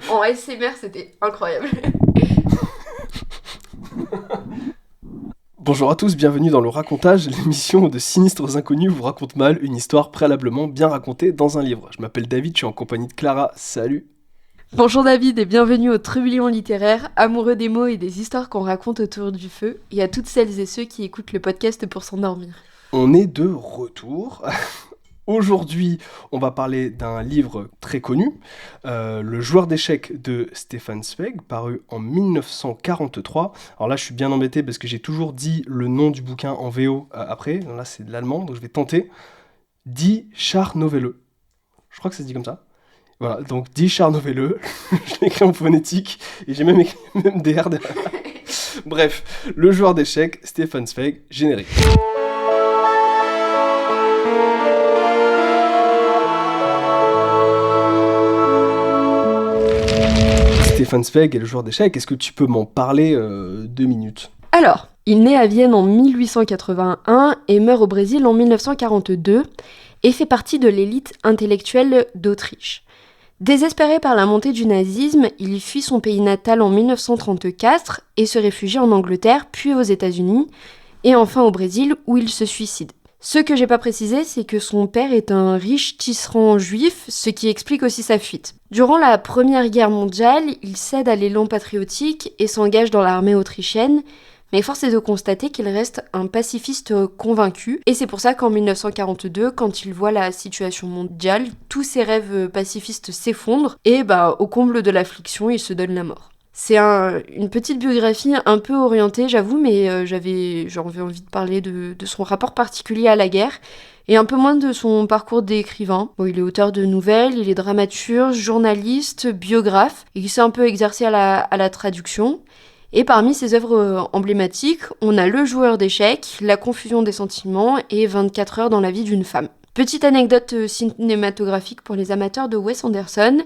En ASMR, c'était incroyable. Bonjour à tous, bienvenue dans le racontage, l'émission où de sinistres inconnus vous raconte mal une histoire préalablement bien racontée dans un livre. Je m'appelle David, je suis en compagnie de Clara, salut. Bonjour David et bienvenue au Trublion littéraire, amoureux des mots et des histoires qu'on raconte autour du feu, et à toutes celles et ceux qui écoutent le podcast pour s'endormir. On est de retour. Aujourd'hui, on va parler d'un livre très connu, Le joueur d'échecs de Stefan Zweig, paru en 1943. Alors là, je suis bien embêté parce que j'ai toujours dit le nom du bouquin en VO après. Là, c'est de l'allemand, donc je vais tenter. Die Scharnovelle. Je crois que ça se dit comme ça. Voilà, donc Die Scharnovelle. Je l'ai écrit en phonétique et j'ai même écrit DR derrière. Bref, le joueur d'échecs, Stefan Zweig, générique. Stefan Zweig est le joueur d'échecs, est-ce que tu peux m'en parler 2 minutes? Alors, il naît à Vienne en 1881 et meurt au Brésil en 1942 et fait partie de l'élite intellectuelle d'Autriche. Désespéré par la montée du nazisme, il fuit son pays natal en 1934 et se réfugie en Angleterre, puis aux États-Unis, et enfin au Brésil où il se suicide. Ce que j'ai pas précisé, c'est que son père est un riche tisserand juif, ce qui explique aussi sa fuite. Durant la Première Guerre mondiale, il cède à l'élan patriotique et s'engage dans l'armée autrichienne, mais force est de constater qu'il reste un pacifiste convaincu, et c'est pour ça qu'en 1942, quand il voit la situation mondiale, tous ses rêves pacifistes s'effondrent, et au comble de l'affliction, il se donne la mort. C'est une petite biographie un peu orientée, j'avoue, mais j'avais envie de parler de son rapport particulier à la guerre, et un peu moins de son parcours d'écrivain. Bon, il est auteur de nouvelles, il est dramaturge, journaliste, biographe, et il s'est un peu exercé à la traduction. Et parmi ses œuvres emblématiques, on a Le joueur d'échecs, La confusion des sentiments et 24 heures dans la vie d'une femme. Petite anecdote cinématographique pour les amateurs de Wes Anderson,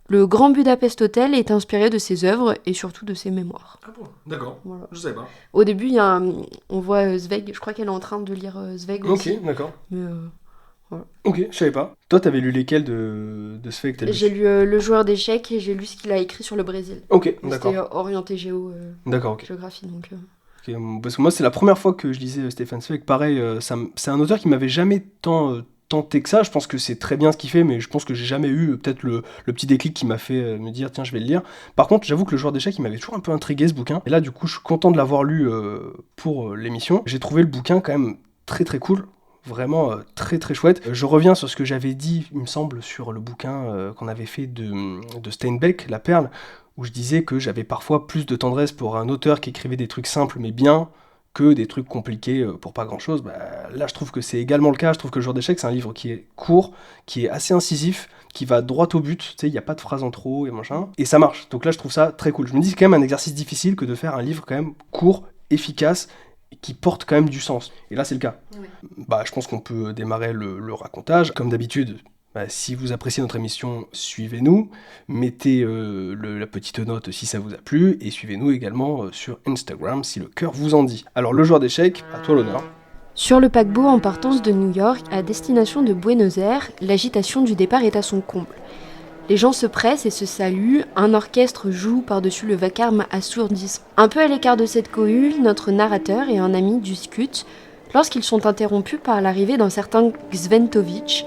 le Grand Budapest Hotel est inspiré de ses œuvres et surtout de ses mémoires. Ah bon, d'accord, Voilà. je savais pas. Au début, on voit Zweig, je crois qu'elle est en train de lire Zweig aussi. Ok, d'accord. Mais, voilà. Ok, je savais pas. Toi, t'avais lu lesquels de Zweig t'as lu? J'ai lu Le joueur d'échecs et j'ai lu ce qu'il a écrit sur le Brésil. Ok, d'accord. C'était orienté D'accord, ok. géographie, donc... Ok, parce que moi, c'est la première fois que je lisais Stefan Zweig. Pareil, c'est un auteur qui m'avait jamais tant tenté que ça. Je pense que c'est très bien ce qu'il fait, mais je pense que j'ai jamais eu peut-être le petit déclic qui m'a fait me dire tiens, je vais le lire. Par contre, j'avoue que le joueur d'échecs, il m'avait toujours un peu intrigué ce bouquin. Et là, du coup, je suis content de l'avoir lu pour l'émission. J'ai trouvé le bouquin quand même très très cool. Vraiment très très chouette. Je reviens sur ce que j'avais dit, il me semble, sur le bouquin qu'on avait fait de Steinbeck, La Perle, où je disais que j'avais parfois plus de tendresse pour un auteur qui écrivait des trucs simples mais bien que des trucs compliqués pour pas grand chose. Là, je trouve que c'est également le cas. Je trouve que Le joueur d'échecs, c'est un livre qui est court, qui est assez incisif, qui va droit au but. Tu sais, il n'y a pas de phrases en trop et machin. Et ça marche. Donc là, je trouve ça très cool. Je me dis que c'est quand même un exercice difficile que de faire un livre quand même court, efficace, qui porte quand même du sens. Et là, c'est le cas. Ouais. Je pense qu'on peut démarrer le racontage. Comme d'habitude, si vous appréciez notre émission, suivez-nous, mettez la petite note si ça vous a plu, et suivez-nous également sur Instagram si le cœur vous en dit. Alors, le joueur d'échecs, à toi l'honneur. Sur le paquebot en partance de New York à destination de Buenos Aires, l'agitation du départ est à son comble. Les gens se pressent et se saluent, un orchestre joue par-dessus le vacarme assourdissant. Un peu à l'écart de cette cohue, notre narrateur et un ami discutent lorsqu'ils sont interrompus par l'arrivée d'un certain Gventovitch,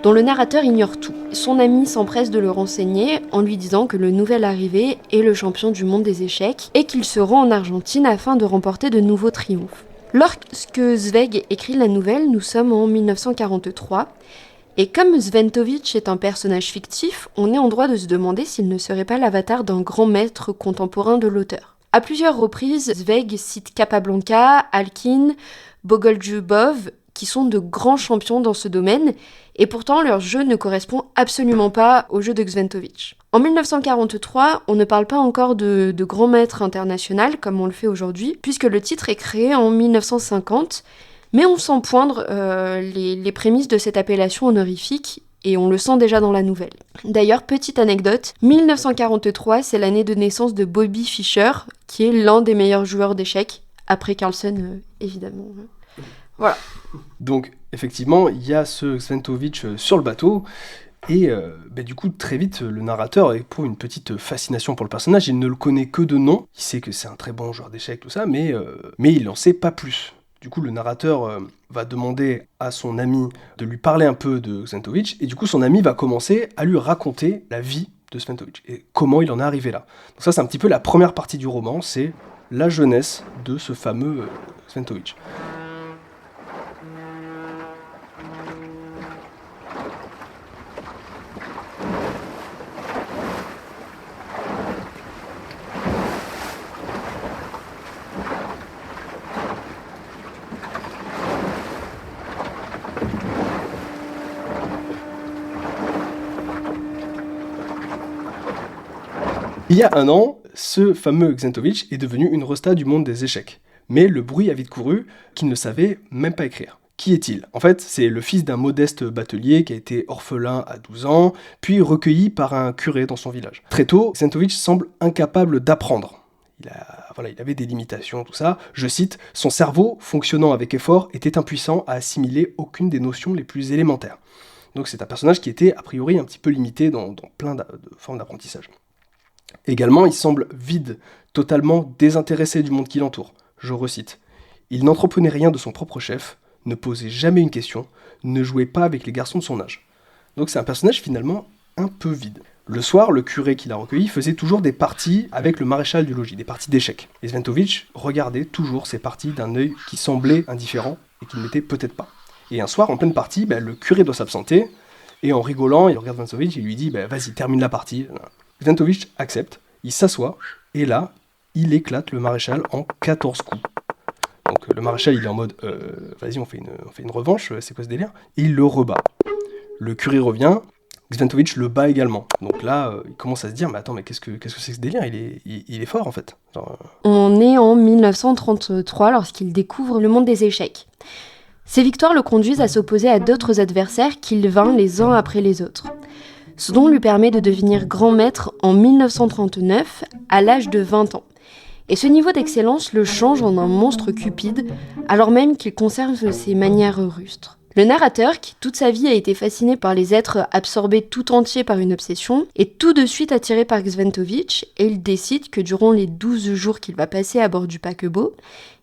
dont le narrateur ignore tout. Son ami s'empresse de le renseigner en lui disant que le nouvel arrivé est le champion du monde des échecs et qu'il se rend en Argentine afin de remporter de nouveaux triomphes. Lorsque Zweig écrit la nouvelle, nous sommes en 1943, et comme Gventovitch est un personnage fictif, on est en droit de se demander s'il ne serait pas l'avatar d'un grand maître contemporain de l'auteur. À plusieurs reprises, Zweig cite Capablanca, Alkin, Bogoljubov, qui sont de grands champions dans ce domaine, et pourtant leur jeu ne correspond absolument pas au jeu de Gventovitch. En 1943, on ne parle pas encore de grand maître international comme on le fait aujourd'hui, puisque le titre est créé en 1950, mais on sent poindre les prémices de cette appellation honorifique, et on le sent déjà dans la nouvelle. D'ailleurs, petite anecdote, 1943, c'est l'année de naissance de Bobby Fischer, qui est l'un des meilleurs joueurs d'échecs, après Carlsen, évidemment. Voilà. Donc, effectivement, il y a ce Gventovitch sur le bateau, Et du coup, très vite, le narrateur éprouve une petite fascination pour le personnage. Il ne le connaît que de nom. Il sait que c'est un très bon joueur d'échecs, tout ça, mais il n'en sait pas plus. Du coup, le narrateur va demander à son ami de lui parler un peu de Xantovich, et du coup, son ami va commencer à lui raconter la vie de Xantovich, et comment il en est arrivé là. Donc ça, c'est un petit peu la première partie du roman, c'est la jeunesse de ce fameux Xantovich. Il y a un an, ce fameux Xantovich est devenu une resta du monde des échecs. Mais le bruit a vite couru qu'il ne savait même pas écrire. Qui est-il ? En fait, c'est le fils d'un modeste batelier qui a été orphelin à 12 ans, puis recueilli par un curé dans son village. Très tôt, Xantovich semble incapable d'apprendre. Il avait des limitations, tout ça. Je cite, « Son cerveau, fonctionnant avec effort, était impuissant à assimiler aucune des notions les plus élémentaires. » Donc c'est un personnage qui était a priori un petit peu limité dans plein de formes d'apprentissage. Également, il semble vide, totalement désintéressé du monde qui l'entoure. Je recite. Il n'entreprenait rien de son propre chef, ne posait jamais une question, ne jouait pas avec les garçons de son âge. Donc c'est un personnage finalement un peu vide. Le soir, le curé qui l'a recueilli faisait toujours des parties avec le maréchal du logis, des parties d'échecs. Et Xantovich regardait toujours ces parties d'un œil qui semblait indifférent et qui ne l'était peut-être pas. Et un soir, en pleine partie, le curé doit s'absenter, et en rigolant, il regarde Xantovich et lui dit vas-y, termine la partie. Xantovich accepte, il s'assoit, et là, il éclate le maréchal en 14 coups. Donc le maréchal, il est en mode vas-y, on fait une revanche, c'est quoi ce délire ? Et il le rebat. Le curé revient, Xantovich le bat également. Donc là, il commence à se dire mais attends, mais qu'est-ce que c'est ce délire ? Il est fort en fait. On est en 1933 lorsqu'il découvre le monde des échecs. Ses victoires le conduisent à s'opposer à d'autres adversaires qu'il vainc les uns après les autres. Ce dont lui permet de devenir grand maître en 1939 à l'âge de 20 ans. Et ce niveau d'excellence le change en un monstre cupide, alors même qu'il conserve ses manières rustres. Le narrateur, qui toute sa vie a été fasciné par les êtres absorbés tout entiers par une obsession, est tout de suite attiré par Xantovich et il décide que durant les 12 jours qu'il va passer à bord du paquebot,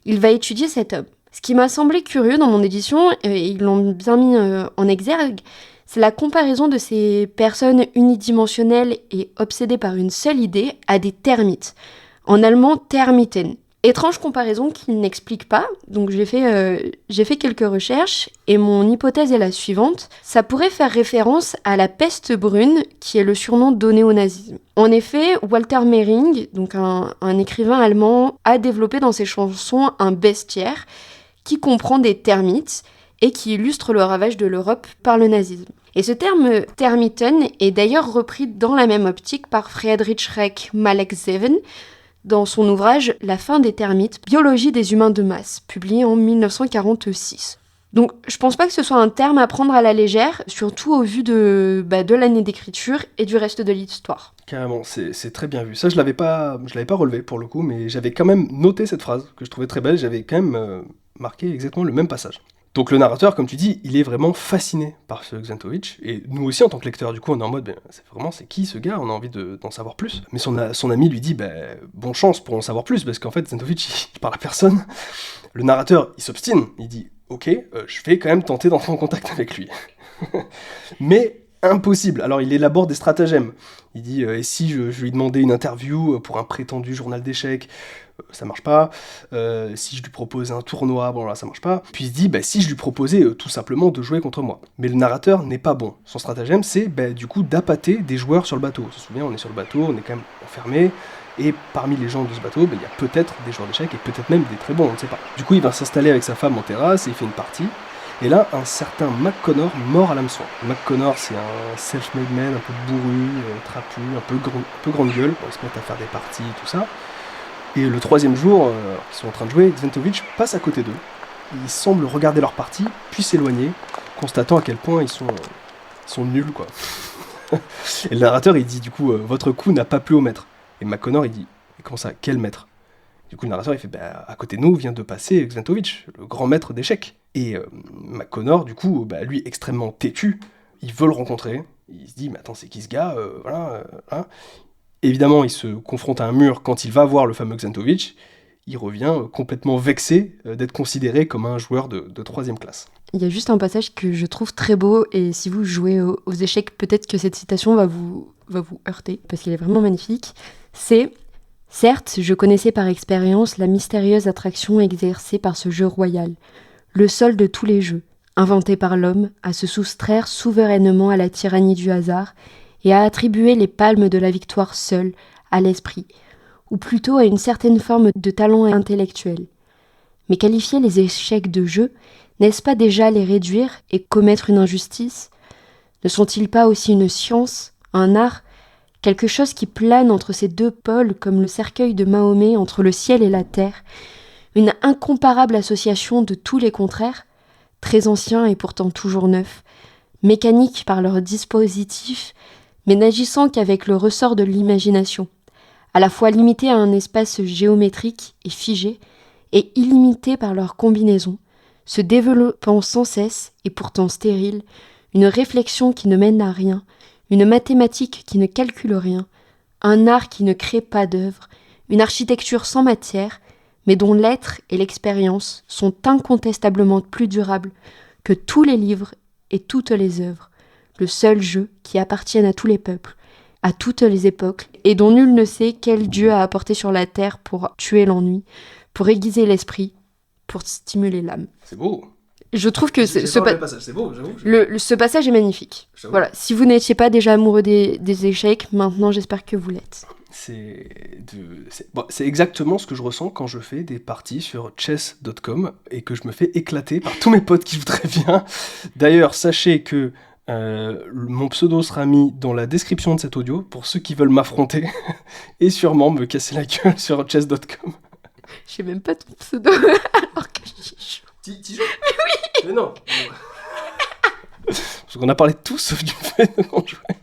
il va étudier cet homme. Ce qui m'a semblé curieux dans mon édition, et ils l'ont bien mis en exergue, c'est la comparaison de ces personnes unidimensionnelles et obsédées par une seule idée à des termites. En allemand, Termiten. Étrange comparaison qu'il n'explique pas, donc j'ai fait quelques recherches et mon hypothèse est la suivante. Ça pourrait faire référence à la peste brune, qui est le surnom donné au nazisme. En effet, Walter Mehring, donc un écrivain allemand, a développé dans ses chansons un bestiaire qui comprend des termites et qui illustre le ravage de l'Europe par le nazisme. Et ce terme Termiten est d'ailleurs repris dans la même optique par Friedrich Schreck Malexeven, dans son ouvrage « La fin des termites, biologie des humains de masse », publié en 1946. Donc je pense pas que ce soit un terme à prendre à la légère, surtout au vu de l'année d'écriture et du reste de l'histoire. Carrément, c'est très bien vu. Ça, je l'avais pas relevé pour le coup, mais j'avais quand même noté cette phrase, que je trouvais très belle, j'avais quand même marqué exactement le même passage. Donc le narrateur, comme tu dis, il est vraiment fasciné par ce Xantovich, et nous aussi en tant que lecteur, du coup, on est en mode, c'est qui ce gars ? On a envie d'en savoir plus. Mais son ami lui dit, bonne chance pour en savoir plus, parce qu'en fait, Xantovich, il parle à personne. Le narrateur, il s'obstine, il dit, ok, je vais quand même tenter d'entrer en contact avec lui. Mais impossible. Alors il élabore des stratagèmes. Il dit, et si je lui demandais une interview pour un prétendu journal d'échecs, ça marche pas. Si je lui proposais un tournoi, bon là ça marche pas. Puis il se dit, si je lui proposais tout simplement de jouer contre moi. Mais le narrateur n'est pas bon. Son stratagème, c'est du coup d'appâter des joueurs sur le bateau. On se souvient, on est sur le bateau, on est quand même enfermé. Et parmi les gens de ce bateau, il y a peut-être des joueurs d'échecs et peut-être même des très bons, on ne sait pas. Du coup, il va s'installer avec sa femme en terrasse et il fait une partie. Et là, un certain McConnor mord à l'hameçon. McConnor, c'est un self-made man, un peu bourru, trapu, un peu grande gueule. Bon, ils se mettent à faire des parties, tout ça. Et le troisième jour, ils sont en train de jouer, Xantovich passe à côté d'eux. Il semble regarder leur partie, puis s'éloigner, constatant à quel point ils sont nuls, quoi. Et le narrateur, il dit du coup, votre coup n'a pas plu au maître. Et McConnor, il dit, comment ça, quel maître ? Du coup, le narrateur, il fait, à côté de nous vient de passer Xantovich, le grand maître d'échecs. Et McConnor, du coup, lui, extrêmement têtu, il veut le rencontrer, Il se dit, mais attends, c'est qui ce gars hein. Évidemment, il se confronte à un mur quand il va voir le fameux Xantovic. Il revient complètement vexé d'être considéré comme un joueur de 3e classe. Il y a juste un passage que je trouve très beau, et si vous jouez aux échecs, peut-être que cette citation va vous heurter, parce qu'elle est vraiment magnifique. C'est « Certes, je connaissais par expérience la mystérieuse attraction exercée par ce jeu royal, le seul de tous les jeux, inventé par l'homme, à se soustraire souverainement à la tyrannie du hasard et à attribuer les palmes de la victoire seule à l'esprit, ou plutôt à une certaine forme de talent intellectuel. Mais qualifier les échecs de jeu, n'est-ce pas déjà les réduire et commettre une injustice ? Ne sont-ils pas aussi une science, un art, quelque chose qui plane entre ces deux pôles comme le cercueil de Mahomet entre le ciel et la terre, une incomparable association de tous les contraires, très anciens et pourtant toujours neufs, mécaniques par leur dispositif, mais n'agissant qu'avec le ressort de l'imagination, à la fois limités à un espace géométrique et figé, et illimités par leur combinaison, se développant sans cesse et pourtant stérile, une réflexion qui ne mène à rien, une mathématique qui ne calcule rien, un art qui ne crée pas d'œuvre, une architecture sans matière, mais dont l'être et l'expérience sont incontestablement plus durables que tous les livres et toutes les œuvres, le seul jeu qui appartienne à tous les peuples, à toutes les époques, et dont nul ne sait quel Dieu a apporté sur la terre pour tuer l'ennui, pour aiguiser l'esprit, pour stimuler l'âme. » C'est beau. Je trouve que passage, c'est beau, j'avoue. Ce passage est magnifique. Voilà. Si vous n'étiez pas déjà amoureux des échecs, maintenant j'espère que vous l'êtes. C'est exactement ce que je ressens quand je fais des parties sur chess.com et que je me fais éclater par tous mes potes qui voudraient bien. D'ailleurs, sachez que mon pseudo sera mis dans la description de cet audio pour ceux qui veulent m'affronter et sûrement me casser la gueule sur chess.com. Je sais même pas ton pseudo alors que j'y joue. T'y joues ? Mais oui. Mais non. Parce qu'on a parlé de tout sauf du fait de non jouer.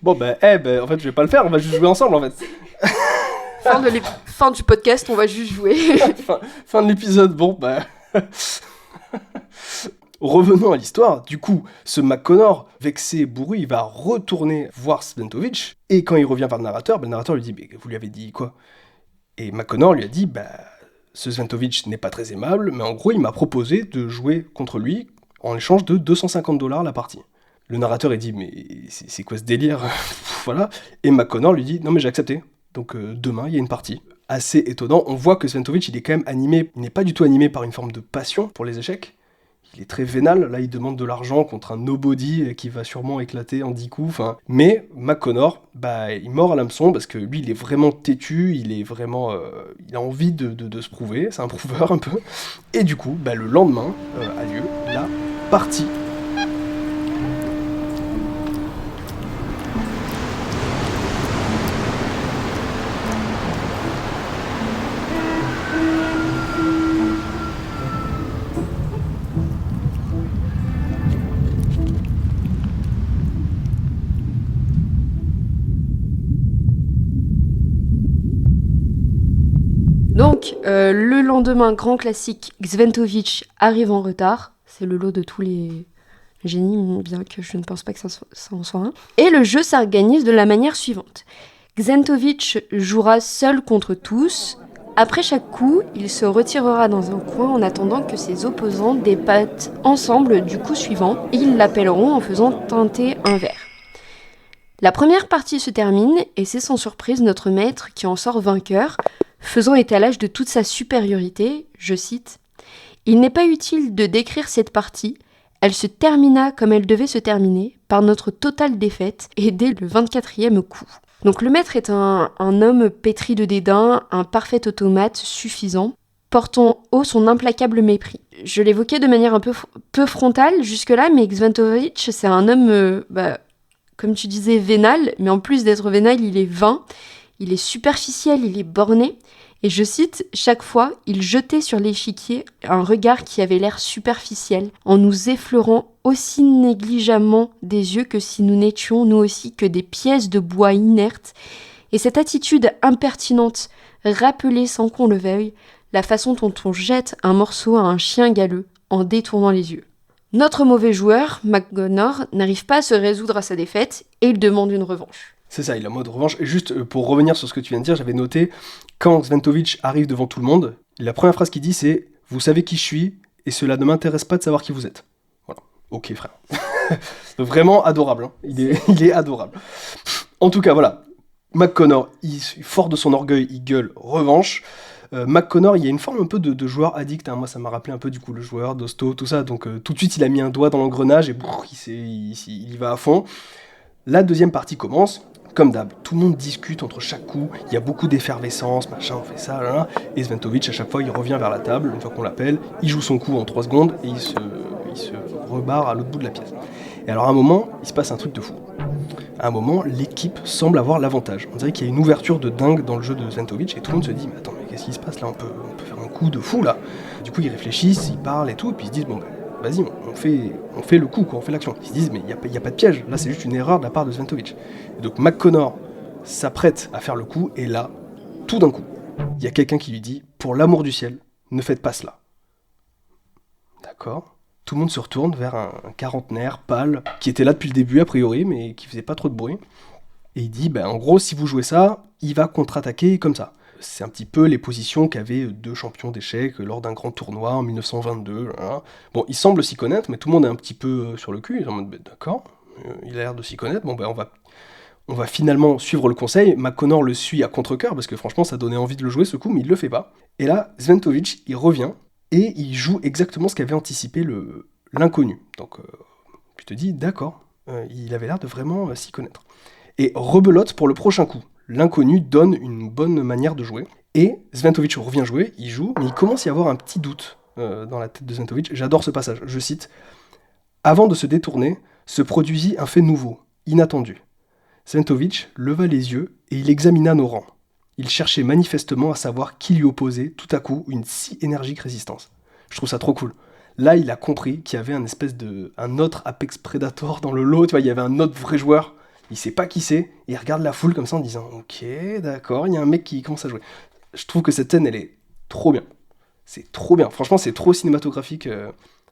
Bon en fait je vais pas le faire, on va juste jouer ensemble en fait. Fin du podcast, on va juste jouer. fin de l'épisode, Revenons à l'histoire. Du coup, ce McConnor, vexé, bourru, il va retourner voir Xantovic. Et quand il revient vers le narrateur lui dit « Mais vous lui avez dit quoi ?» Et McConnor lui a dit « Ce Xantovic n'est pas très aimable, mais en gros, il m'a proposé de jouer contre lui en échange de $250 la partie. » Le narrateur, il dit « Mais c'est quoi ce délire ?» Voilà. Et McConnor lui dit « Non, mais j'ai accepté. Donc demain, il y a une partie. » Assez étonnant. On voit que Xantovic, il est quand même animé, il n'est pas du tout animé par une forme de passion pour les échecs. Il est très vénal, là il demande de l'argent contre un nobody qui va sûrement éclater en 10 coups, mais McConnor, il mord à l'hameçon parce que lui il est vraiment têtu, il est vraiment, il a envie de se prouver, c'est un prouveur un peu, et du coup, le lendemain a lieu la partie. Donc, le lendemain, grand classique, Xantovic arrive en retard. C'est le lot de tous les génies, bien que je ne pense pas que ça en soit un. Et le jeu s'organise de la manière suivante. Xantovic jouera seul contre tous. Après chaque coup, il se retirera dans un coin en attendant que ses opposants débattent ensemble du coup suivant. Ils l'appelleront en faisant teinter un verre. La première partie se termine et c'est sans surprise notre maître qui en sort vainqueur, faisant étalage de toute sa supériorité, je cite, « Il n'est pas utile de décrire cette partie, elle se termina comme elle devait se terminer, par notre totale défaite, et dès le 24e coup. » Donc le maître est un homme pétri de dédain, un parfait automate suffisant, portant haut son implacable mépris. Je l'évoquais de manière un peu frontale jusque-là, mais Xantovic, c'est un homme, comme tu disais, vénal, mais en plus d'être vénal, il est vain. Il est superficiel, il est borné, et je cite, « Chaque fois, il jetait sur l'échiquier un regard qui avait l'air superficiel, en nous effleurant aussi négligemment des yeux que si nous n'étions nous aussi que des pièces de bois inertes, et cette attitude impertinente rappelait sans qu'on le veuille la façon dont on jette un morceau à un chien galeux en détournant les yeux. Notre mauvais joueur, McGonnor, n'arrive pas à se résoudre à sa défaite et il demande une revanche. C'est ça, il est en mode revanche. Et juste pour revenir sur ce que tu viens de dire, j'avais noté, quand Sventovic arrive devant tout le monde, la première phrase qu'il dit c'est « Vous savez qui je suis et cela ne m'intéresse pas de savoir qui vous êtes. » Voilà. Ok frère. Vraiment adorable. Hein. Il est adorable. En tout cas, voilà. McGonnor, fort de son orgueil, il gueule revanche. McGonnor, il y a une forme un peu de joueur addict. Hein. Moi, ça m'a rappelé un peu du coup le joueur d'Hosto, tout ça. Donc tout de suite, il a mis un doigt dans l'engrenage et il y va à fond. La deuxième partie commence. Comme d'hab, tout le monde discute entre chaque coup, il y a beaucoup d'effervescence, machin, on fait ça, là. Et Sventovic, à chaque fois, il revient vers la table, une fois qu'on l'appelle, il joue son coup en 3 secondes, et il se rebarre à l'autre bout de la pièce. Et alors à un moment, il se passe un truc de fou. À un moment, l'équipe semble avoir l'avantage. On dirait qu'il y a une ouverture de dingue dans le jeu de Sventovic, et tout le monde se dit, mais attends, mais qu'est-ce qui se passe là, on peut faire un coup de fou, là. Du coup, ils réfléchissent, ils parlent et tout, et puis ils se disent, bon, vas-y, on fait le coup, quoi, on fait l'action. Ils se disent, mais il n'y a pas de piège, là c'est juste une erreur de la part de Sventovic. Et donc McGonnor s'apprête à faire le coup, et là, tout d'un coup, il y a quelqu'un qui lui dit, pour l'amour du ciel, ne faites pas cela. D'accord. Tout le monde se retourne vers un quarantenaire pâle, qui était là depuis le début a priori, mais qui faisait pas trop de bruit. Et il dit, en gros, si vous jouez ça, il va contre-attaquer comme ça. C'est un petit peu les positions qu'avaient 2 champions d'échecs lors d'un grand tournoi en 1922. Là. Bon, il semble s'y connaître, mais tout le monde est un petit peu sur le cul. Ils sont en mode, d'accord, il a l'air de s'y connaître. Bon, on va finalement suivre le conseil. McGonnor le suit à contre-cœur, parce que franchement, ça donnait envie de le jouer ce coup, mais il le fait pas. Et là, Sventovic, il revient, et il joue exactement ce qu'avait anticipé l'inconnu. Donc, tu te dis, d'accord, il avait l'air de vraiment s'y connaître. Et rebelote pour le prochain coup. L'inconnu donne une bonne manière de jouer. Et Sventovic revient jouer, il joue, mais il commence à y avoir un petit doute dans la tête de Sventovic. J'adore ce passage, je cite. « Avant de se détourner, se produisit un fait nouveau, inattendu. Sventovic leva les yeux et il examina nos rangs. Il cherchait manifestement à savoir qui lui opposait tout à coup une si énergique résistance. » Je trouve ça trop cool. Là, il a compris qu'il y avait un autre Apex Predator dans le lot, tu vois, il y avait un autre vrai joueur. Il sait pas qui c'est, et il regarde la foule comme ça en disant « Ok, d'accord, il y a un mec qui commence à jouer. » Je trouve que cette scène, elle est trop bien. C'est trop bien. Franchement, c'est trop cinématographique.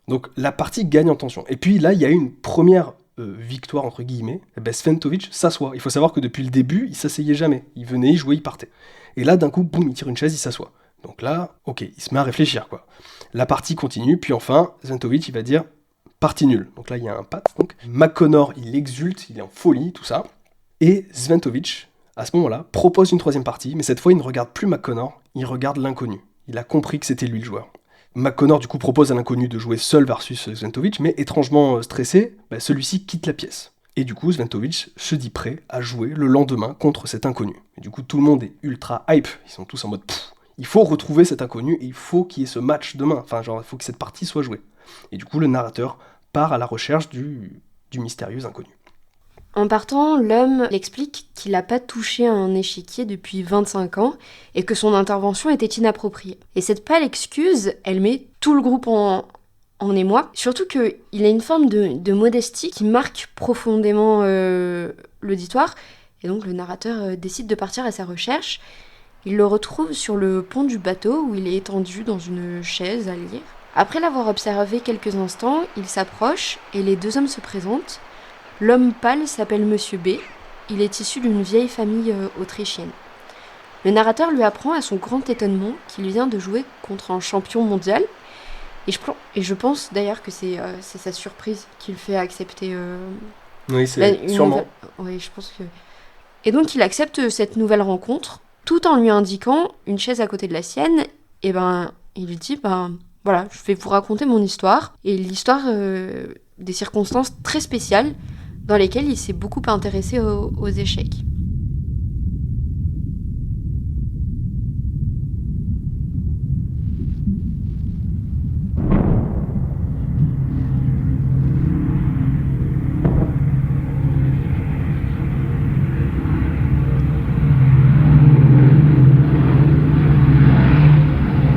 Donc, la partie gagne en tension. Et puis là, il y a eu une première victoire, entre guillemets. Sventovic s'assoit. Il faut savoir que depuis le début, il s'asseyait jamais. Il venait, il jouait, il partait. Et là, d'un coup, boum, il tire une chaise, il s'assoit. Donc là, ok, il se met à réfléchir, quoi. La partie continue, puis enfin, Sventovic, il va dire... Partie nulle. Donc là, il y a un pat. Donc. McGonnor, il exulte, il est en folie, tout ça. Et Sventovic, à ce moment-là, propose une 3e partie, mais cette fois, il ne regarde plus McGonnor, il regarde l'inconnu. Il a compris que c'était lui le joueur. McGonnor, du coup, propose à l'inconnu de jouer seul versus Sventovic, mais étrangement stressé, celui-ci quitte la pièce. Et du coup, Sventovic se dit prêt à jouer le lendemain contre cet inconnu. Et du coup, tout le monde est ultra hype. Ils sont tous en mode, il faut retrouver cet inconnu et il faut qu'il y ait ce match demain. Enfin, genre, il faut que cette partie soit jouée. Et du coup, le narrateur part à la recherche du mystérieux inconnu. En partant, l'homme explique qu'il n'a pas touché à un échiquier depuis 25 ans et que son intervention était inappropriée. Et cette pâle excuse, elle met tout le groupe en émoi. Surtout qu'il a une forme de modestie qui marque profondément l'auditoire. Et donc le narrateur décide de partir à sa recherche. Il le retrouve sur le pont du bateau où il est étendu dans une chaise à lire. Après l'avoir observé quelques instants, il s'approche et les 2 hommes se présentent. L'homme pâle s'appelle Monsieur B. Il est issu d'une vieille famille autrichienne. Le narrateur lui apprend à son grand étonnement qu'il vient de jouer contre un champion mondial. Et je pense d'ailleurs que c'est sa surprise qui le fait accepter. Oui, c'est sûrement. Oui, je pense que. Et donc il accepte cette nouvelle rencontre, tout en lui indiquant une chaise à côté de la sienne. Et il lui dit voilà, je vais vous raconter mon histoire, et l'histoire des circonstances très spéciales dans lesquelles il s'est beaucoup intéressé aux échecs.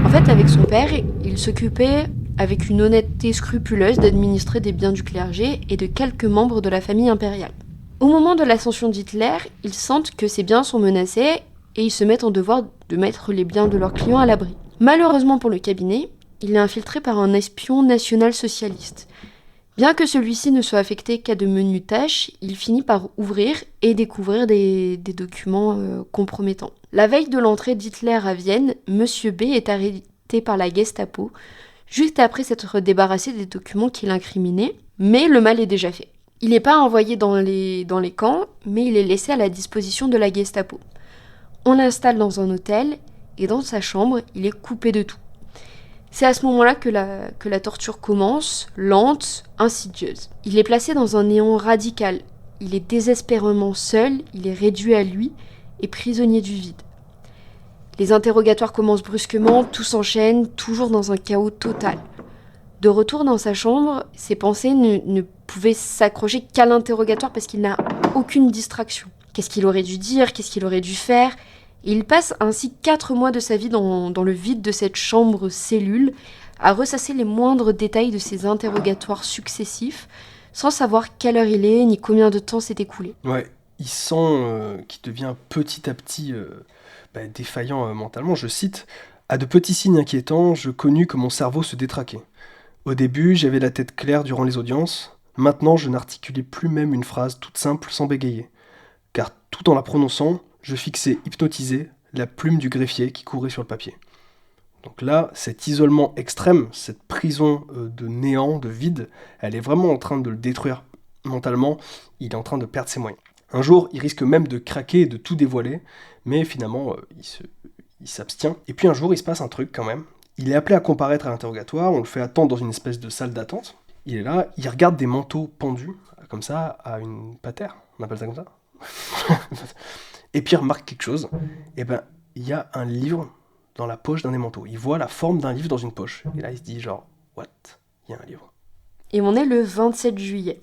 En fait, avec son père, il s'occupait avec une honnêteté scrupuleuse d'administrer des biens du clergé et de quelques membres de la famille impériale. Au moment de l'ascension d'Hitler, ils sentent que ces biens sont menacés et ils se mettent en devoir de mettre les biens de leurs clients à l'abri. Malheureusement pour le cabinet, il est infiltré par un espion national-socialiste. Bien que celui-ci ne soit affecté qu'à de menues tâches, il finit par ouvrir et découvrir des documents compromettants. La veille de l'entrée d'Hitler à Vienne, Monsieur B est arrêté par la Gestapo, juste après s'être débarrassé des documents qui l'incriminaient, mais le mal est déjà fait. Il n'est pas envoyé dans les camps, mais il est laissé à la disposition de la Gestapo. On l'installe dans un hôtel, et dans sa chambre, il est coupé de tout. C'est à ce moment-là que la torture commence, lente, insidieuse. Il est placé dans un néant radical. Il est désespérément seul, il est réduit à lui et prisonnier du vide. Les interrogatoires commencent brusquement, tout s'enchaîne, toujours dans un chaos total. De retour dans sa chambre, ses pensées ne pouvaient s'accrocher qu'à l'interrogatoire parce qu'il n'a aucune distraction. Qu'est-ce qu'il aurait dû dire? Qu'est-ce qu'il aurait dû faire? Et il passe ainsi 4 mois de sa vie dans le vide de cette chambre-cellule, à ressasser les moindres détails de ses interrogatoires successifs, sans savoir quelle heure il est, ni combien de temps s'est écoulé. Ouais, il sent qu'il devient petit à petit défaillant mentalement. Je cite, « À de petits signes inquiétants, je connus que mon cerveau se détraquait. Au début, j'avais la tête claire durant les audiences. Maintenant, je n'articulais plus même une phrase toute simple sans bégayer. Car tout en la prononçant, je fixais, hypnotisé, la plume du greffier qui courait sur le papier. » Donc là, cet isolement extrême, cette prison de néant, de vide, elle est vraiment en train de le détruire mentalement. Il est en train de perdre ses moyens. Un jour, il risque même de craquer et de tout dévoiler, mais finalement, il s'abstient. Et puis un jour, il se passe un truc quand même. Il est appelé à comparaître à l'interrogatoire, on le fait attendre dans une espèce de salle d'attente. Il est là, il regarde des manteaux pendus, comme ça, à une patère. On appelle ça comme ça. Et puis il remarque quelque chose, et ben il y a un livre dans la poche d'un des manteaux. Il voit la forme d'un livre dans une poche. Et là il se dit genre, what? Il y a un livre. Et on est le 27 juillet.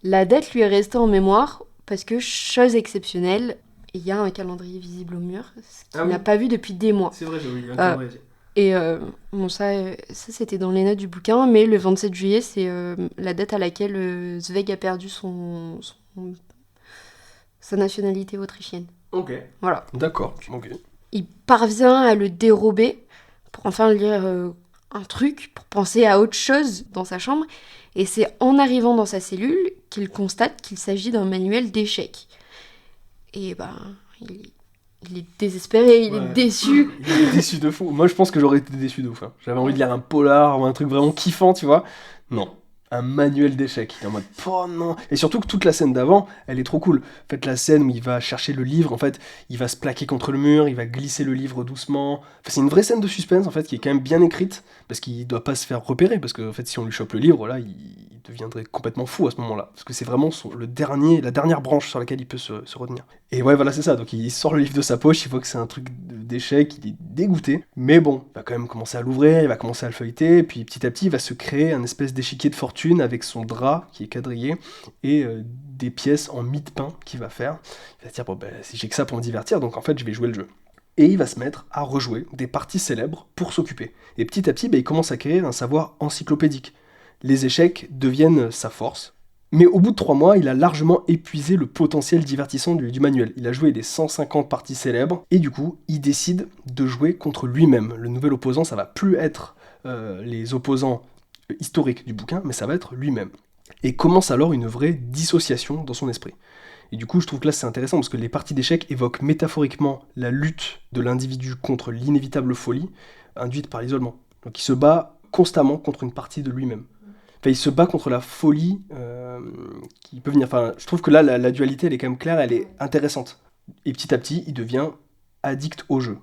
La date lui est restée en mémoire parce que, chose exceptionnelle, il y a un calendrier visible au mur, ce qu'il n'a pas vu depuis des mois. C'est vrai, j'ai oublié un calendrier. Et bon, ça c'était dans les notes du bouquin, mais le 27 juillet, c'est la date à laquelle Zweig a perdu sa nationalité autrichienne. Ok. Voilà. D'accord. Ok. Il parvient à le dérober pour enfin lire un truc, pour penser à autre chose dans sa chambre. Et c'est en arrivant dans sa cellule qu'il constate qu'il s'agit d'un manuel d'échecs. Et il est désespéré, il est déçu. Il est déçu de fou. Moi, je pense que j'aurais été déçu de ouf. Hein. J'avais envie de lire un polar ou un truc vraiment kiffant, tu vois. Non. Un manuel d'échecs. Il est en mode, oh non. Et surtout que toute la scène d'avant, elle est trop cool. En fait, la scène où il va chercher le livre, en fait, il va se plaquer contre le mur, il va glisser le livre doucement. Enfin, c'est une vraie scène de suspense, en fait, qui est quand même bien écrite, parce qu'il doit pas se faire repérer, parce que, en fait, si on lui chope le livre, là, il deviendrait complètement fou à ce moment-là. Parce que c'est vraiment la dernière branche sur laquelle il peut se retenir. Et ouais, voilà, c'est ça. Donc, il sort le livre de sa poche, il voit que c'est un truc d'échecs, il est dégoûté. Mais bon, il va quand même commencer à l'ouvrir, il va commencer à le feuilleter, et puis petit à petit, il va se créer un espèce d'échiquier de fortune avec son drap qui est quadrillé et des pièces en mie de pain qu'il va faire. Il va se dire, bon, si j'ai que ça pour me divertir, donc en fait, je vais jouer le jeu. Et il va se mettre à rejouer des parties célèbres pour s'occuper. Et petit à petit, il commence à acquérir un savoir encyclopédique. Les échecs deviennent sa force. Mais au bout de 3 mois, il a largement épuisé le potentiel divertissant du manuel. Il a joué les 150 parties célèbres, et du coup, il décide de jouer contre lui-même. Le nouvel opposant, ça va plus être les opposants historiques du bouquin, mais ça va être lui-même. Et commence alors une vraie dissociation dans son esprit. Et du coup, je trouve que là, c'est intéressant, parce que les parties d'échecs évoquent métaphoriquement la lutte de l'individu contre l'inévitable folie induite par l'isolement. Donc il se bat constamment contre une partie de lui-même. Enfin, il se bat contre la folie qui peut venir. Enfin, je trouve que là, la dualité, elle est quand même claire, elle est intéressante. Et petit à petit, il devient addict au jeu.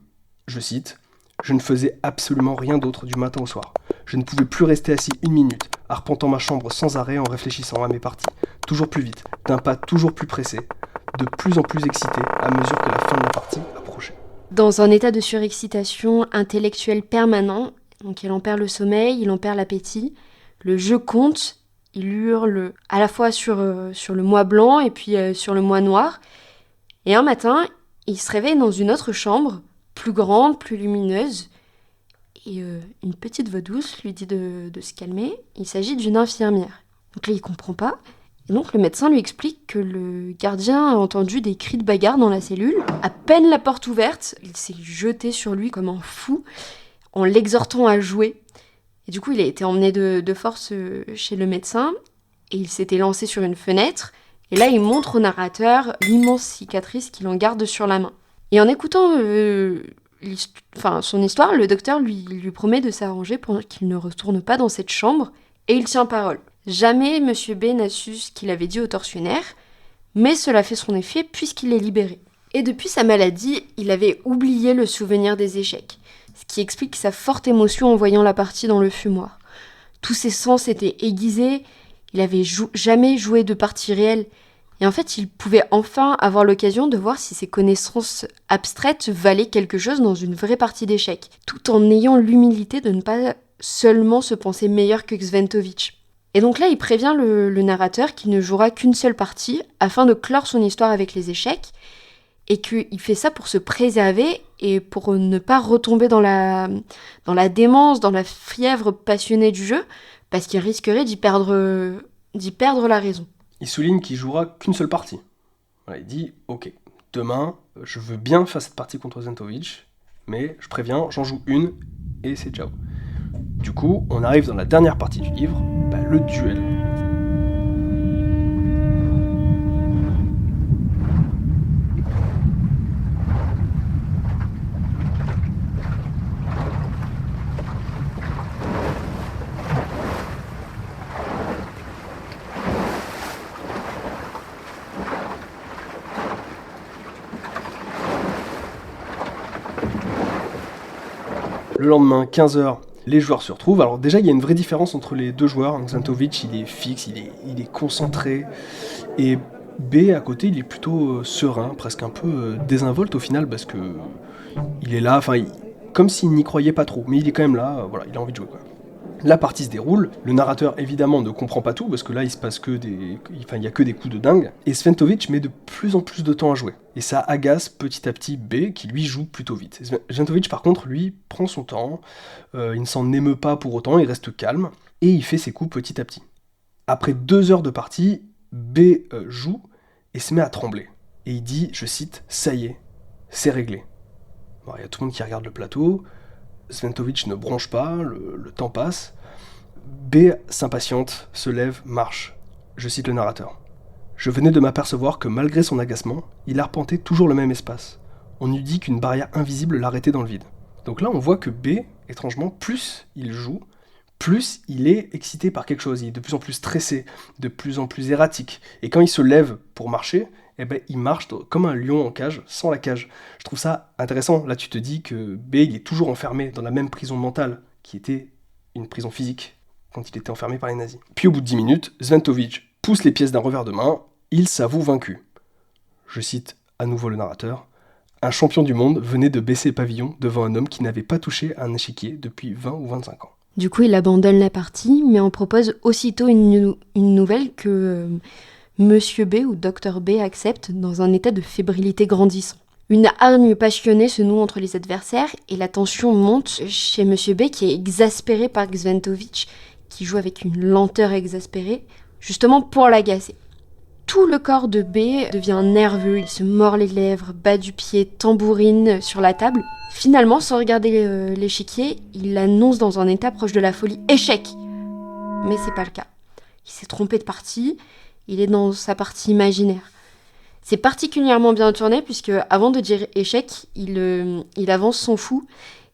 Je cite, « Je ne faisais absolument rien d'autre du matin au soir. Je ne pouvais plus rester assis 1 minute, arpentant ma chambre sans arrêt en réfléchissant à mes parties, toujours plus vite, d'un pas toujours plus pressé, de plus en plus excité à mesure que la fin de la partie approchait. » Dans un état de surexcitation intellectuelle permanent, donc il en perd le sommeil, il en perd l'appétit. Le jeu compte, il hurle à la fois sur le mois blanc et puis sur le mois noir. Et un matin, il se réveille dans une autre chambre, plus grande, plus lumineuse. Et une petite voix douce lui dit de se calmer. Il s'agit d'une infirmière. Donc là, il comprend pas. Et donc le médecin lui explique que le gardien a entendu des cris de bagarre dans la cellule. À peine la porte ouverte, il s'est jeté sur lui comme un fou, en l'exhortant à jouer. Et du coup, il a été emmené de force chez le médecin, et il s'était lancé sur une fenêtre, et là, il montre au narrateur l'immense cicatrice qu'il en garde sur la main. Et en écoutant son histoire, le docteur lui promet de s'arranger pour qu'il ne retourne pas dans cette chambre, et il tient parole. Jamais Monsieur B n'a su ce qu'il avait dit au tortionnaire, mais cela fait son effet puisqu'il est libéré. Et depuis sa maladie, il avait oublié le souvenir des échecs, ce qui explique sa forte émotion en voyant la partie dans le fumoir. Tous ses sens étaient aiguisés, il avait jamais joué de partie réelle, et en fait, il pouvait enfin avoir l'occasion de voir si ses connaissances abstraites valaient quelque chose dans une vraie partie d'échecs, tout en ayant l'humilité de ne pas seulement se penser meilleur que Sventovitch. Et donc là, il prévient le narrateur qu'il ne jouera qu'une seule partie, afin de clore son histoire avec les échecs, et qu'il fait ça pour se préserver et pour ne pas retomber dans la démence, dans la fièvre passionnée du jeu, parce qu'il risquerait d'y perdre la raison. Il souligne qu'il jouera qu'une seule partie. Voilà, il dit « Ok, demain, je veux bien faire cette partie contre Sventovitch, mais je préviens, j'en joue une, et c'est ciao. » Du coup, on arrive dans la dernière partie du livre, le duel. Le lendemain, 15h, les joueurs se retrouvent. Alors déjà, il y a une vraie différence entre les deux joueurs. Sventovitch, il est fixe, il est concentré. Et B, à côté, il est plutôt serein, presque un peu désinvolte au final, parce que il est là, comme s'il n'y croyait pas trop. Mais il est quand même là, voilà, il a envie de jouer, quoi. La partie se déroule, le narrateur évidemment ne comprend pas tout, parce que là il se passe il y a que des coups de dingue, et Sventovitch met de plus en plus de temps à jouer. Et ça agace petit à petit B, qui lui joue plutôt vite. Sventovitch par contre, lui, prend son temps, il ne s'en émeut pas pour autant, il reste calme, et il fait ses coups petit à petit. Après 2 heures de partie, B joue, et se met à trembler. Et il dit, je cite, « Ça y est, c'est réglé ». Bon, y a tout le monde qui regarde le plateau, Sventovitch ne bronche pas, le temps passe. B s'impatiente, se lève, marche. Je cite le narrateur. « Je venais de m'apercevoir que malgré son agacement, il arpentait toujours le même espace. On eût dit qu'une barrière invisible l'arrêtait dans le vide. » Donc là, on voit que B, étrangement, plus il joue, plus il est excité par quelque chose. Il est de plus en plus stressé, de plus en plus erratique. Et quand il se lève pour marcher, il marche comme un lion en cage, sans la cage. Je trouve ça intéressant. Là, tu te dis que B, il est toujours enfermé dans la même prison mentale, qui était une prison physique, quand il était enfermé par les nazis. Puis au bout de 10 minutes, Sventovitch pousse les pièces d'un revers de main, il s'avoue vaincu. Je cite à nouveau le narrateur. « Un champion du monde venait de baisser pavillon devant un homme qui n'avait pas touché un échiquier depuis 20 ou 25 ans. » Du coup, il abandonne la partie, mais on propose aussitôt une nouvelle que Monsieur B ou Dr B accepte dans un état de fébrilité grandissant. Une hargne passionnée se noue entre les adversaires et la tension monte chez Monsieur B qui est exaspéré par Sventovitch, qui joue avec une lenteur exaspérée, justement pour l'agacer. Tout le corps de B devient nerveux, il se mord les lèvres, bat du pied, tambourine sur la table. Finalement, sans regarder l'échiquier, il annonce dans un état proche de la folie « Échec !» Mais c'est pas le cas. Il s'est trompé de partie, il est dans sa partie imaginaire. C'est particulièrement bien tourné puisque avant de dire échec, il avance son fou.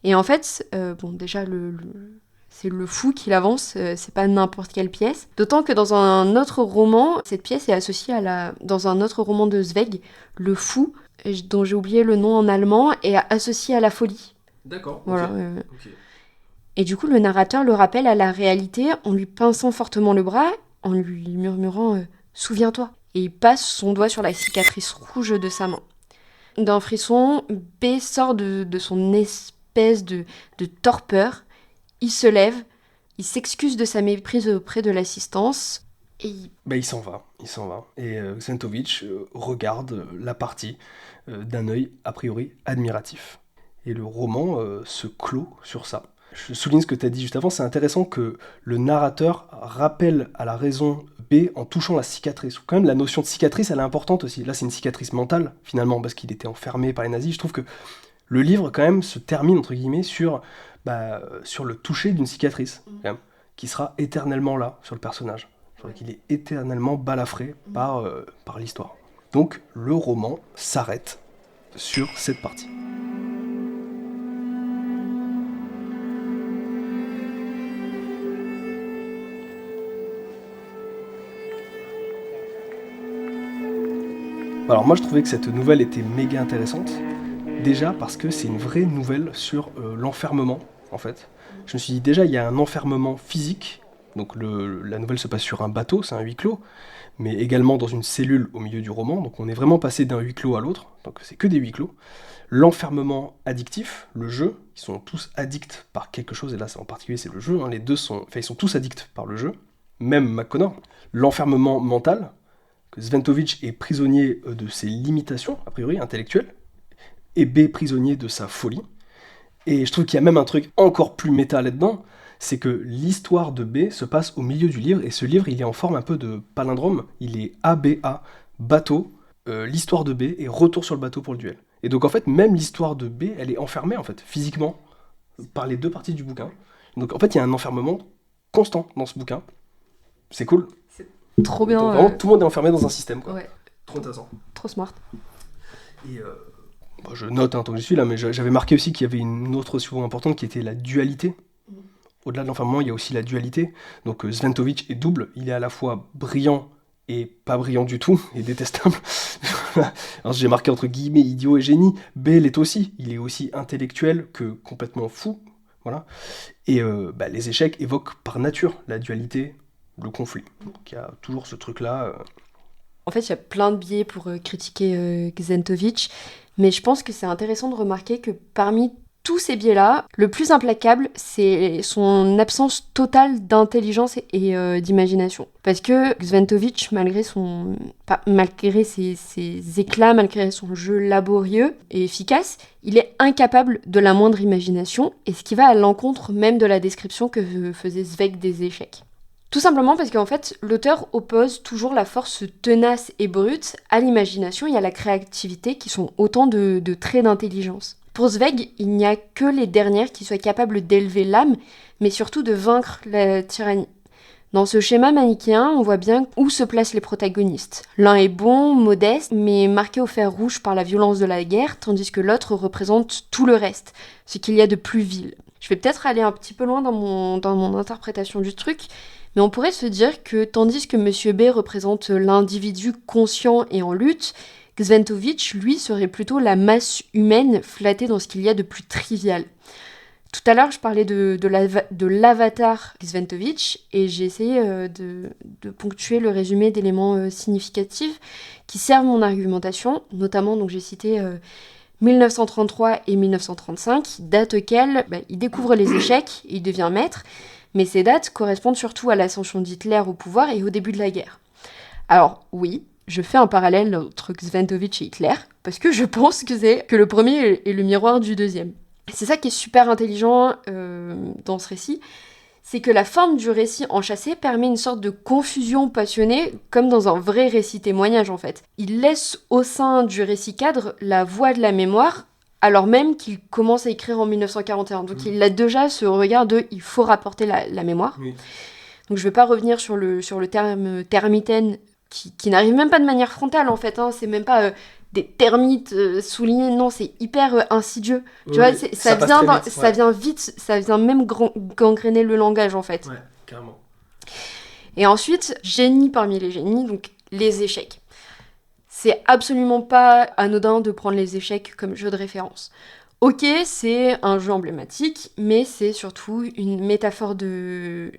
Et en fait, déjà, c'est le fou qu'il avance, c'est pas n'importe quelle pièce. D'autant que dans un autre roman, cette pièce est associée dans un autre roman de Zweig, le fou, dont j'ai oublié le nom en allemand, est associé à la folie. D'accord, voilà. Ok. Et du coup, le narrateur le rappelle à la réalité en lui pinçant fortement le bras, en lui murmurant « Souviens-toi ». Et il passe son doigt sur la cicatrice rouge de sa main. D'un frisson, B sort de son espèce de torpeur. Il se lève, il s'excuse de sa méprise auprès de l'assistance et il s'en va. Et Sventovitch regarde la partie d'un œil a priori admiratif. Et le roman se clôt sur ça. Je souligne ce que tu as dit juste avant, c'est intéressant que le narrateur rappelle à la raison B en touchant la cicatrice. Quand même, la notion de cicatrice, elle est importante aussi. Là, c'est une cicatrice mentale, finalement, parce qu'il était enfermé par les nazis. Je trouve que Le livre, quand même, se termine, entre guillemets, sur le toucher d'une cicatrice, quand même, qui sera éternellement là, sur le personnage. Il est éternellement balafré par l'histoire. Donc, le roman s'arrête sur cette partie. Alors moi je trouvais que cette nouvelle était méga intéressante, déjà parce que c'est une vraie nouvelle sur l'enfermement en fait. Je me suis dit déjà il y a un enfermement physique, donc la nouvelle se passe sur un bateau, c'est un huis clos, mais également dans une cellule au milieu du roman, donc on est vraiment passé d'un huis clos à l'autre, donc c'est que des huis clos. L'enfermement addictif, le jeu, ils sont tous addicts par quelque chose, et là en particulier c'est le jeu, hein, ils sont tous addicts par le jeu, même McConnor. L'enfermement mental, que Sventovich est prisonnier de ses limitations, a priori, intellectuelles, et B, prisonnier de sa folie. Et je trouve qu'il y a même un truc encore plus méta là-dedans, c'est que l'histoire de B se passe au milieu du livre, et ce livre, il est en forme un peu de palindrome, il est ABA, bateau, l'histoire de B, et retour sur le bateau pour le duel. Et donc en fait, même l'histoire de B, elle est enfermée, en fait, physiquement, par les deux parties du bouquin. Donc en fait, il y a un enfermement constant dans ce bouquin. C'est cool. Trop bien. Donc, vraiment, tout le monde est enfermé dans un système, quoi. Ouais. Trop intéressant. Trop smart. Et je note tant que j'y suis là, mais j'avais marqué aussi qu'il y avait une autre notion importante qui était la dualité. Au-delà de l'enfermement, il y a aussi la dualité. Donc Sventovich est double, il est à la fois brillant et pas brillant du tout, et détestable. Alors j'ai marqué entre guillemets idiot et génie. B l'est aussi, il est aussi intellectuel que complètement fou. Voilà. Et les échecs évoquent par nature la dualité, le conflit. Donc il y a toujours ce truc-là. En fait, il y a plein de biais pour critiquer Sventovich, mais je pense que c'est intéressant de remarquer que parmi tous ces biais-là, le plus implacable, c'est son absence totale d'intelligence et d'imagination. Parce que Sventovich, malgré ses éclats, malgré son jeu laborieux et efficace, il est incapable de la moindre imagination, et ce qui va à l'encontre même de la description que faisait Zweig des échecs. Tout simplement parce qu'en fait, l'auteur oppose toujours la force tenace et brute à l'imagination et à la créativité, qui sont autant de traits d'intelligence. Pour Zweig, il n'y a que les dernières qui soient capables d'élever l'âme, mais surtout de vaincre la tyrannie. Dans ce schéma manichéen, on voit bien où se placent les protagonistes. L'un est bon, modeste, mais marqué au fer rouge par la violence de la guerre, tandis que l'autre représente tout le reste, ce qu'il y a de plus vil. Je vais peut-être aller un petit peu loin dans mon interprétation du truc, mais on pourrait se dire que tandis que Monsieur B représente l'individu conscient et en lutte, Sventovich, lui, serait plutôt la masse humaine flattée dans ce qu'il y a de plus trivial. Tout à l'heure, je parlais de l'avatar Sventovich, et j'ai essayé de ponctuer le résumé d'éléments significatifs qui servent mon argumentation, notamment, donc j'ai cité 1933 et 1935, dates auxquelles il découvre les échecs, il devient maître, mais ces dates correspondent surtout à l'ascension d'Hitler au pouvoir et au début de la guerre. Alors oui, je fais un parallèle entre Sventovich et Hitler, parce que je pense que le premier est le miroir du deuxième. C'est ça qui est super intelligent dans ce récit, c'est que la forme du récit enchâssé permet une sorte de confusion passionnée, comme dans un vrai récit témoignage en fait. Il laisse au sein du récit cadre la voix de la mémoire, alors même qu'il commence à écrire en 1941. Donc il a déjà ce regard de « il faut rapporter la mémoire oui. ». Donc je ne vais pas revenir sur le terme termitaine, qui n'arrive même pas de manière frontale en fait, hein. C'est même pas des termites soulignés, non, c'est hyper insidieux. Oui, tu vois, ça vient vite, ça vient même gangréner le langage en fait. Ouais, carrément. Et ensuite, génie parmi les génies, donc les échecs. C'est absolument pas anodin de prendre les échecs comme jeu de référence. Ok, c'est un jeu emblématique, mais c'est surtout une métaphore de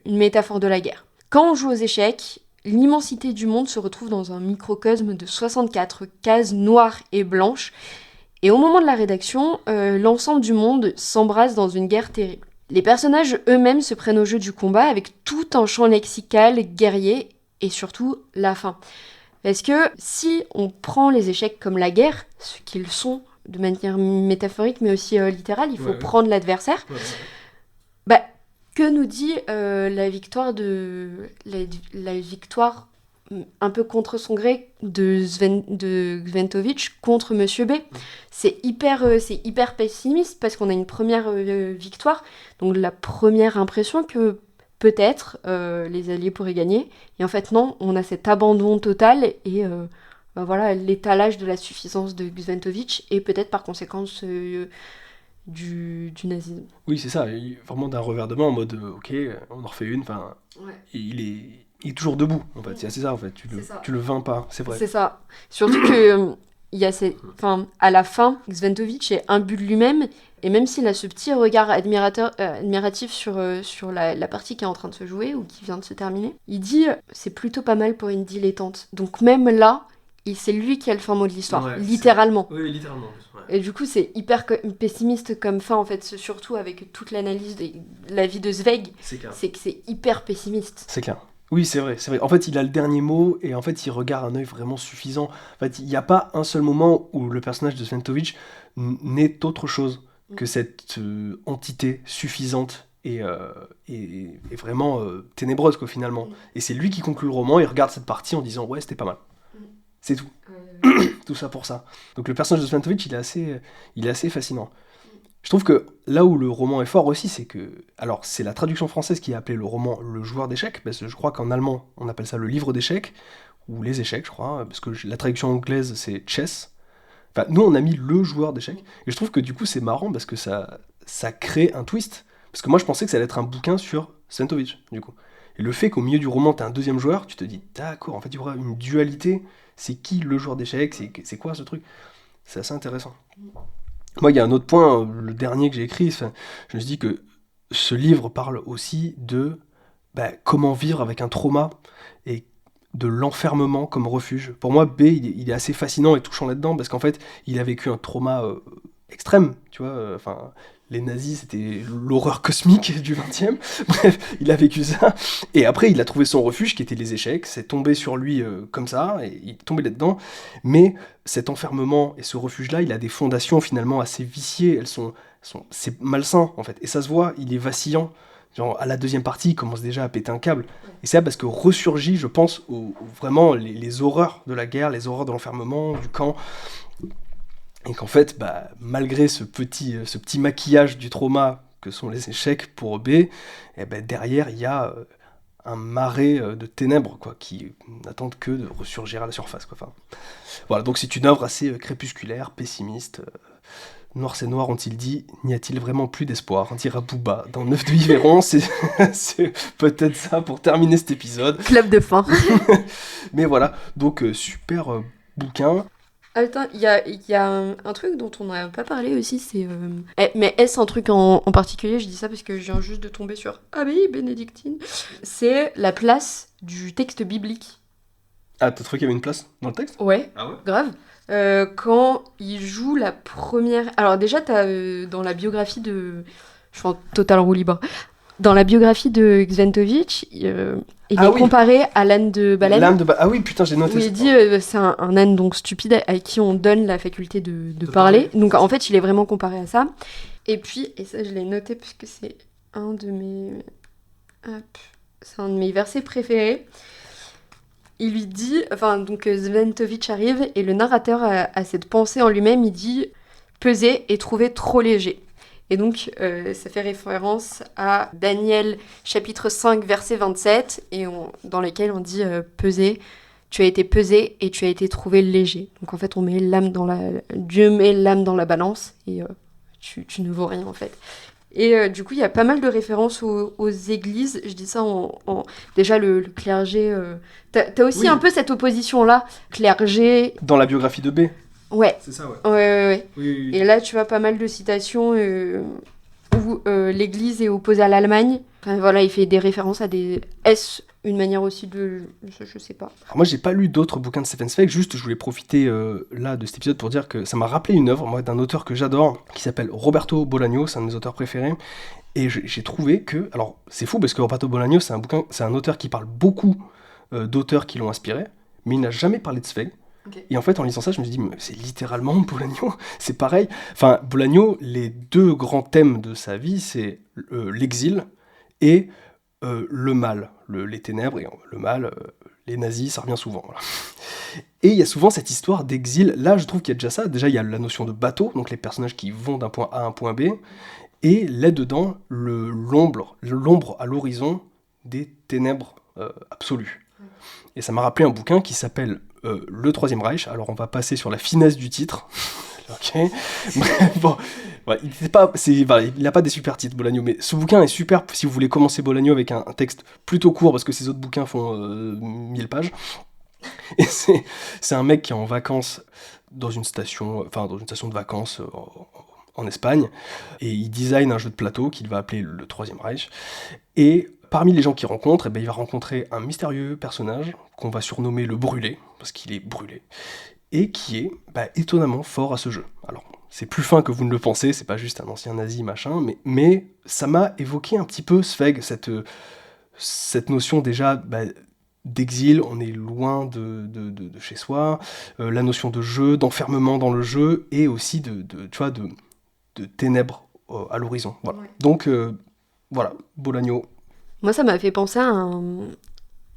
la guerre. Quand on joue aux échecs, l'immensité du monde se retrouve dans un microcosme de 64 cases noires et blanches, et au moment de la rédaction, l'ensemble du monde s'embrase dans une guerre terrible. Les personnages eux-mêmes se prennent au jeu du combat avec tout un champ lexical guerrier, et surtout la fin. Parce que si on prend les échecs comme la guerre, ce qu'ils sont de manière métaphorique mais aussi littérale, il faut prendre l'adversaire. Que nous dit la victoire un peu contre son gré de Gventovitch contre Monsieur B. C'est hyper pessimiste parce qu'on a une première victoire, donc la première impression que peut-être les Alliés pourraient gagner, et en fait non, on a cet abandon total et voilà l'étalage de la suffisance de Gventovitch et peut-être par conséquence du nazisme. Oui, c'est ça, vraiment d'un revers de main en mode ok, on en refait une, enfin, Ouais. il est toujours debout en fait, c'est ça en fait, C'est ça. tu le vains pas, c'est vrai. C'est ça. Surtout que il y a à la fin, Gventovitch est imbu de lui-même, et même s'il a ce petit regard admiratif sur la partie qui est en train de se jouer ou qui vient de se terminer, il dit c'est plutôt pas mal pour une dilettante. Donc même là, c'est lui qui a le fin mot de l'histoire, Ouais, littéralement. Oui, littéralement. Ouais. Et du coup, c'est hyper pessimiste comme fin, en fait, surtout avec toute l'analyse de la vie de Zweig, C'est clair. c'est que c'est hyper pessimiste. C'est clair. Oui, c'est vrai, c'est vrai. En fait, il a le dernier mot et en fait, il regarde un œil vraiment suffisant. En fait, il n'y a pas un seul moment où le personnage de Sventovitch n'est autre chose que cette entité suffisante et vraiment ténébreuse, quoi, finalement. Et c'est lui qui conclut le roman, il regarde cette partie en disant « Ouais, c'était pas mal. » C'est tout. Tout ça pour ça. Donc le personnage de Sventovitch, il est assez fascinant. Je trouve que là où le roman est fort aussi, c'est que... Alors, c'est la traduction française qui a appelé le roman Le joueur d'échecs, parce que je crois qu'en allemand, on appelle ça le livre d'échecs, ou les échecs, je crois, parce que la traduction anglaise, c'est chess. Enfin, nous, on a mis le joueur d'échecs, et je trouve que du coup, c'est marrant, parce que ça crée un twist. Parce que moi, je pensais que ça allait être un bouquin sur Sventovitch, du coup. Et le fait qu'au milieu du roman, t'as un deuxième joueur, tu te dis, d'accord, en fait, il y aura une dualité. C'est qui le joueur d'échecs? C'est quoi ce truc? C'est assez intéressant. Moi, il y a un autre point, le dernier que j'ai écrit, je me suis dit que ce livre parle aussi de comment vivre avec un trauma et de l'enfermement comme refuge. Pour moi, B, il est assez fascinant et touchant là-dedans, parce qu'en fait, il a vécu un trauma extrême, tu vois, enfin... les nazis, c'était l'horreur cosmique du 20e. Bref, il a vécu ça. Et après, il a trouvé son refuge, qui était les échecs. C'est tombé sur lui comme ça, et il est tombé là-dedans. Mais cet enfermement et ce refuge-là, il a des fondations finalement assez viciées. C'est malsain, en fait. Et ça se voit, il est vacillant. Genre, à la deuxième partie, il commence déjà à péter un câble. Et c'est là parce que ressurgit, je pense, vraiment les horreurs de la guerre, les horreurs de l'enfermement, du camp. Et qu'en fait, malgré ce petit maquillage du trauma que sont les échecs pour B, derrière, il y a un marais de ténèbres quoi, qui n'attendent que de ressurgir à la surface. Quoi. Enfin, voilà, donc c'est une œuvre assez crépusculaire, pessimiste. Noirs et noirs ont-ils dit, n'y a-t-il vraiment plus d'espoir? Dira Booba dans 9 de Yveron, c'est peut-être ça pour terminer cet épisode. Club de fin. Mais voilà, donc super bouquin. Attends, il y a un truc dont on n'a pas parlé aussi, c'est... mais est-ce un truc en particulier? Je dis ça parce que je viens juste de tomber sur Abbaye bénédictine. C'est la place du texte biblique. Ah, t'as trouvé qu'il y avait une place dans le texte? Ouais, Ah ouais? grave. Quand il joue la première... Alors déjà, t'as dans la biographie de... Je suis en total roue libre. Dans la biographie de Gventovitch, il est comparé à l'âne de Balaam. Ah oui, putain, j'ai noté où ça. Il dit c'est un âne donc stupide à qui on donne la faculté de parler. Donc en fait, il est vraiment comparé à ça. Et puis, et ça je l'ai noté parce que c'est un de mes... c'est un de mes versets préférés. Il lui dit... Enfin, donc Sventovitch arrive et le narrateur a cette pensée en lui-même. Il dit « peser et trouver trop léger ». Et donc, ça fait référence à Daniel, chapitre 5, verset 27, dans lequel on dit « peser, tu as été pesé et tu as été trouvé léger ». Donc en fait, Dieu met l'âme dans la balance et tu ne vaux rien en fait. Et du coup, il y a pas mal de références aux églises. Je dis ça déjà le clergé... T'as aussi un peu cette opposition-là, clergé... Dans la biographie de B. Ouais. C'est ça, ouais. Ouais. Oui. Et là, tu vois pas mal de citations où l'Église est opposée à l'Allemagne. Enfin, voilà, il fait des références à des... Est-ce une manière aussi de... Je sais pas. Alors moi, j'ai pas lu d'autres bouquins de Stefan Zweig, juste je voulais profiter là de cet épisode pour dire que ça m'a rappelé une œuvre, moi, d'un auteur que j'adore, qui s'appelle Roberto Bolaño, c'est un de mes auteurs préférés. Et j'ai trouvé que... Alors, c'est fou, parce que Roberto Bolaño, c'est un auteur qui parle beaucoup d'auteurs qui l'ont inspiré, mais il n'a jamais parlé de Zweig. Okay. Et en fait, en lisant ça, je me suis dit, mais c'est littéralement Bolaño, c'est pareil. Enfin, Bolaño, les deux grands thèmes de sa vie, c'est l'exil et le mal, les ténèbres et le mal, les nazis, ça revient souvent. Voilà. Et il y a souvent cette histoire d'exil. Là, je trouve qu'il y a déjà ça. Déjà, il y a la notion de bateau, donc les personnages qui vont d'un point A à un point B. Et là-dedans, l'ombre à l'horizon des ténèbres absolues. Et ça m'a rappelé un bouquin qui s'appelle Le Troisième Reich. Alors, on va passer sur la finesse du titre. Ok. Bon, ouais, il n'a pas des super titres, Bolaño, mais ce bouquin est super si vous voulez commencer Bolaño avec un texte plutôt court, parce que ses autres bouquins font 1000 pages. Et c'est un mec qui est en vacances dans une station de vacances en Espagne, et il design un jeu de plateau qu'il va appeler le Troisième Reich. Et parmi les gens qu'il rencontre, il va rencontrer un mystérieux personnage qu'on va surnommer le Brûlé, parce qu'il est brûlé, et qui est étonnamment fort à ce jeu. Alors, c'est plus fin que vous ne le pensez, c'est pas juste un ancien nazi, machin, mais ça m'a évoqué un petit peu Sfeg, cette notion déjà d'exil, on est loin de chez soi, la notion de jeu, d'enfermement dans le jeu, et aussi de ténèbres à l'horizon. Voilà. Ouais. Donc, voilà, Bolaño. Moi, ça m'a fait penser à un...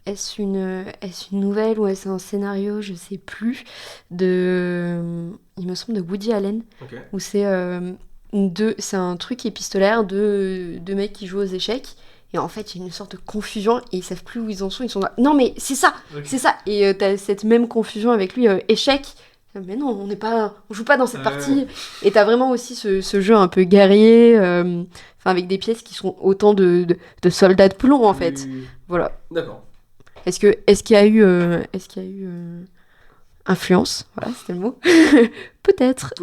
Est-ce une nouvelle ou est-ce un scénario, je sais plus, il me semble de Woody Allen, okay. Où c'est un truc épistolaire de deux mecs qui jouent aux échecs, et en fait il y a une sorte de confusion et ils savent plus où ils en sont, ils sont là, non mais c'est ça, okay. C'est ça, et t'as cette même confusion avec lui, échec, mais non, on joue pas dans cette partie, et t'as vraiment aussi ce jeu un peu guerrier, avec des pièces qui sont autant de soldats de plomb en fait, voilà. D'accord. Est-ce qu'il y a eu influence? Voilà, c'était le mot. Peut-être.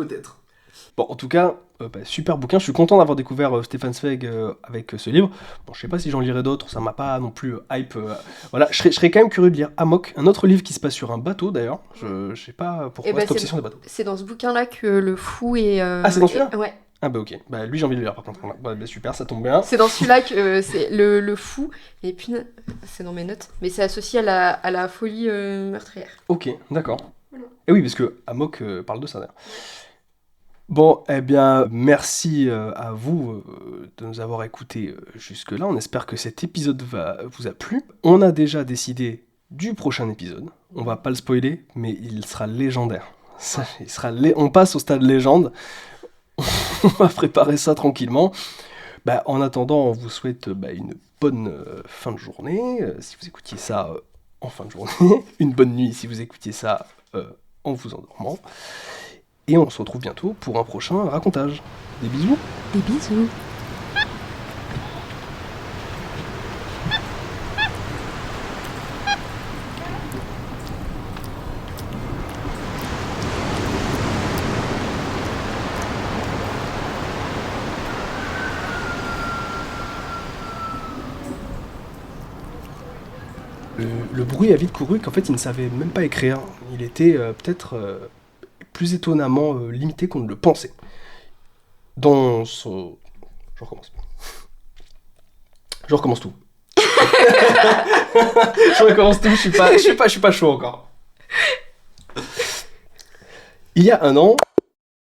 Bon, en tout cas, super bouquin. Je suis content d'avoir découvert Stefan Zweig avec ce livre. Bon, je sais pas si j'en lirai d'autres, ça m'a pas non plus hype. Voilà, je serais quand même curieux de lire Amok, un autre livre qui se passe sur un bateau d'ailleurs. Je sais pas pourquoi cette obsession des bateaux. C'est dans ce bouquin-là que le fou est. Ah, c'est dans celui-là? Ouais. Ah ok, lui j'ai envie de le lire par contre, super, ça tombe bien. C'est dans celui-là que c'est le fou, et puis c'est dans mes notes, mais c'est associé à la folie meurtrière. Ok, d'accord. Voilà. Et oui, parce que Amok parle de ça d'ailleurs. Bon, eh bien, merci à vous de nous avoir écoutés jusque-là, on espère que cet épisode vous a plu. On a déjà décidé du prochain épisode, on va pas le spoiler, mais il sera légendaire. On passe au stade légende. On va préparer ça tranquillement. En attendant, on vous souhaite une bonne fin de journée, si vous écoutiez ça en fin de journée. Une bonne nuit si vous écoutiez ça en vous endormant. Et on se retrouve bientôt pour un prochain racontage. Des bisous. Des bisous. Le bruit a vite couru qu'en fait il ne savait même pas écrire. Il était peut-être plus étonnamment limité qu'on ne le pensait. Je recommence tout. Je recommence tout, je suis pas chaud encore. Il y a un an...